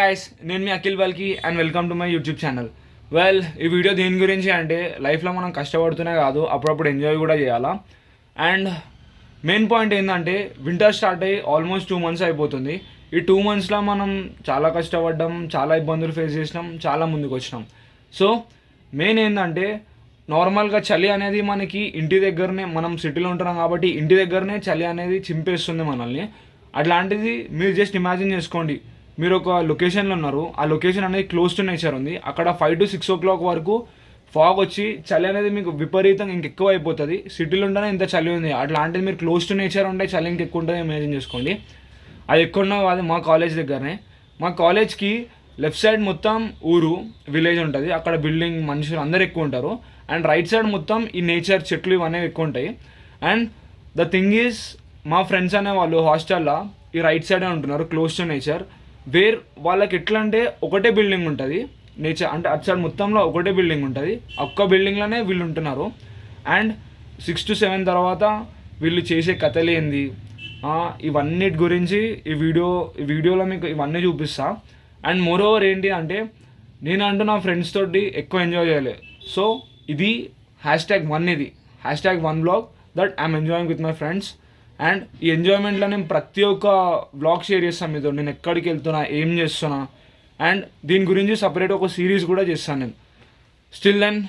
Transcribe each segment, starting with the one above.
Guys, నేను మీ Akhil Balki and welcome to my YouTube channel. ఈ వీడియో దేని గురించి అంటే లైఫ్లో మనం కష్టపడుతూనే కాదు, అప్పుడప్పుడు ఎంజాయ్ కూడా చేయాలా. అండ్ మెయిన్ పాయింట్ ఏంటంటే వింటర్ స్టార్ట్ అయ్యి ఆల్మోస్ట్ 2 months అయిపోతుంది. ఈ 2 monthsలో మనం చాలా కష్టపడ్డాం, చాలా ఇబ్బందులు ఫేస్ చేసినాం, చాలా ముందుకు వచ్చినాం. సో మెయిన్ ఏంటంటే నార్మల్గా చలి అనేది మనకి ఇంటి దగ్గరనే, మనం సిటీలో ఉంటున్నాం కాబట్టి ఇంటి దగ్గరనే చలి అనేది చింపేస్తుంది మనల్ని. అట్లాంటిది మీరు జస్ట్ ఇమాజిన్ చేసుకోండి, మీరు ఒక లొకేషన్లో ఉన్నారు, ఆ లొకేషన్ అనేది క్లోజ్ టు నేచర్ ఉంది, అక్కడ 5 to 6 o'clock వరకు ఫాగ్ వచ్చి చలి అనేది మీకు విపరీతంగా ఇంకెక్కువ అయిపోతుంది. సిటీలో ఉంటేనే ఇంత చలి ఉంది, అట్లాంటిది మీరు క్లోజ్ టు నేచర్ ఉంటే చలి ఇంకెక్కువ ఉంటుంది. ఇమాజిన్ చేసుకోండి. అది ఎక్కడున్నా కాదు, మా కాలేజ్ దగ్గరనే. మా కాలేజ్కి లెఫ్ట్ సైడ్ మొత్తం ఊరు, విలేజ్ ఉంటుంది, అక్కడ బిల్డింగ్, మనుషులు అందరు ఎక్కువ ఉంటారు. అండ్ రైట్ సైడ్ మొత్తం ఈ నేచర్, చెట్లు ఇవన్నీ ఎక్కువ ఉంటాయి. అండ్ ద థింగ్ ఈజ్, మా ఫ్రెండ్స్ అనే వాళ్ళు హాస్టల్లో ఈ రైట్ సైడే ఉంటున్నారు, క్లోజ్ టు నేచర్. వాళ్ళకి ఎట్లా అంటే ఒకటే బిల్డింగ్ ఉంటుంది, నేచర్ అంటే అటు సైడ్ మొత్తంలో ఒకటే బిల్డింగ్ ఉంటుంది, ఒక్క బిల్డింగ్లోనే వీళ్ళు ఉంటున్నారు. అండ్ 6 to 7 తర్వాత వీళ్ళు చేసే కథలు ఏంది, ఇవన్నిటి గురించి ఈ వీడియోలో మీకు ఇవన్నీ చూపిస్తా. అండ్ మోరోవర్ ఏంటి అంటే, నేను అంటూ నా ఫ్రెండ్స్ తోటి ఎక్కువ ఎంజాయ్ చేయలేదు. సో ఇది #1, ఇది #1 vlog that I'm enjoying with my friends. And ఈ ఎంజాయ్మెంట్లో నేను ప్రతి ఒక్క బ్లాగ్ షేర్ చేస్తాను మీతో, నేను ఎక్కడికి వెళ్తున్నా, ఏం చేస్తున్నా. అండ్ దీని గురించి సపరేట్ ఒక సిరీస్ కూడా చేస్తాను నేను. Still then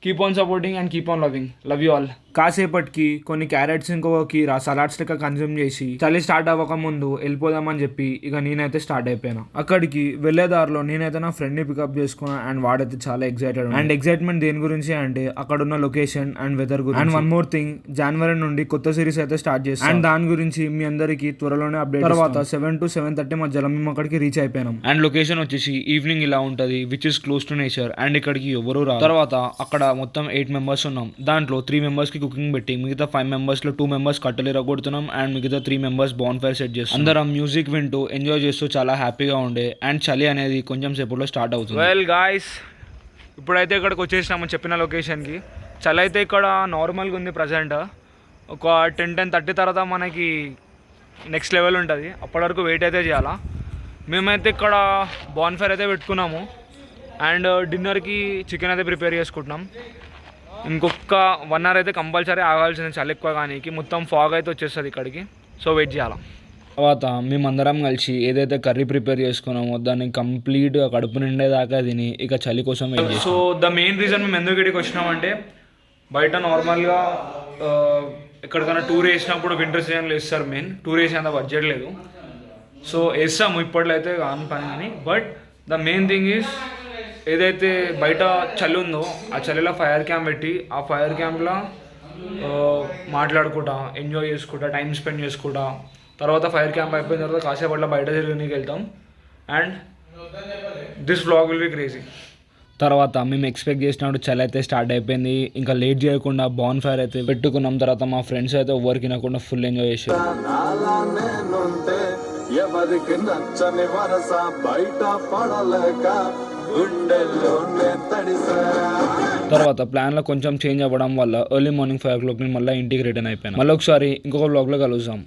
keep on supporting and keep on love you all. కాసేపటికి కొన్ని క్యారెట్స్ ఇంకొక కీరా సలాడ్స్ లెక్క కన్జ్యూమ్ చేసి చలి స్టార్ట్ అవ్వక ముందు వెళ్ళిపోదామని చెప్పి ఇక నేనైతే స్టార్ట్ అయిపోయాను. అక్కడికి వెళ్ళేదారిలో నేనైతే నా ఫ్రెండ్ని పికప్ చేసుకున్నా. అండ్ వాడైతే చాలా ఎక్సైటెడ్. అండ్ ఎక్సైట్మెంట్ దేని గురించి అంటే అక్కడ ఉన్న లొకేషన్ అండ్ వెదర్ గురించి. అండ్ వన్ మోర్ థింగ్, జనవరి నుండి కొత్త సిరీస్ అయితే స్టార్ట్ చేస్తాం. అండ్ దాని గురించి మీ అందరికి త్వరలోనే అప్డేట్. తర్వాత 7 to 7:30 మధ్యలో మేము అక్కడికి రీచ్ అయిపోయినాం. అండ్ లొకేషన్ వచ్చేసి ఈవినింగ్ ఇలా ఉంటుంది, which is close to nature. And ఇక్కడికి ఎవరు రా. తర్వాత అక్కడ మొత్తం 8 members ఉన్నాం. దాంట్లో 3 members కుకింగ్ పెట్టి మిగతా 5 members లో 2 members కట్టెలు ఇరగొడుతున్నాం. అండ్ మిగతా 3 members బాన్ ఫైర్ సెట్ చేస్తాం. అందరం మ్యూజిక్ వింటూ ఎంజాయ్ చేస్తూ చాలా హ్యాపీగా ఉండే. అండ్ చలి అనేది కొంచెం సేపులో స్టార్ట్ అవుతుంది. గాయ్స్, ఇప్పుడైతే ఇక్కడికి వచ్చేసినాము చెప్పిన లొకేషన్కి. చలి అయితే ఇక్కడ నార్మల్గా ఉంది ప్రజెంట్. ఒక 10-10:30 తర్వాత మనకి నెక్స్ట్ లెవెల్ ఉంటుంది, అప్పటి వరకు వెయిట్ అయితే చేయాలా. మేమైతే ఇక్కడ బాన్ ఫైర్ అయితే పెట్టుకున్నాము. అండ్ డిన్నర్కి చికెన్ అయితే ప్రిపేర్ చేసుకుంటున్నాం. ఇంకొక 1 hour అయితే కంపల్సరీ ఆగాల్సింది చలి ఎక్కువ, కానీ మొత్తం ఫాగ్ అయితే వచ్చేస్తుంది ఇక్కడికి. సో వెయిట్ చేయాలా. తర్వాత మేమందరం కలిసి ఏదైతే కర్రీ ప్రిపేర్ చేసుకున్నామో దాన్ని కంప్లీట్గా కడుపు నిండేదాకా తిని ఇక చలి కోసం వెయిట్ చేస్తాం. సో ద మెయిన్ రీజన్ మేము ఎందుకు ఇక్కడికి వచ్చినామంటే, బయట నార్మల్గా ఎక్కడికైనా టూర్ వేసినప్పుడు వింటర్ సీజన్లో వేస్తారు. మెయిన్ టూర్ వేసేంత బడ్జెట్ లేదు, సో వేస్తాము ఇప్పట్లో అయితే కాని పని. కానీ but the main thing is, ఏదైతే బయట చలి ఉందో ఆ చలిలో ఫైర్ క్యాంప్ పెట్టి ఆ ఫైర్ క్యాంప్లో మాట్లాడుకుంటా, ఎంజాయ్ చేసుకుంటా, టైం స్పెండ్ చేసుకుంటా. తర్వాత ఫైర్ క్యాంప్ అయిపోయిన తర్వాత కాసేపట్లో బయట తిరగడానికి వెళ్తాం. And this vlog will be crazy. తర్వాత మేము ఎక్స్పెక్ట్ చేసినప్పుడు చలి అయితే స్టార్ట్ అయిపోయింది. ఇంకా లేట్ చేయకుండా బాన్ ఫైర్ అయితే పెట్టుకున్నాం. తర్వాత మా ఫ్రెండ్స్ అయితే ఎవరికి తినకుండా ఫుల్ ఎంజాయ్ చేసారు. ఎవరికి నచ్చని వరస బయట పడలేక తర్వాత ప్లాన్లో కొంచెం చేంజ్ అవ్వడం వల్ల ఎర్లీ మార్నింగ్ 5 o'clock మళ్ళీ ఇంటికి రిటర్న్ అయిపోయాను. మళ్ళీ ఒకసారి ఇంకొక వ్లాగ్లో కలుద్దాం.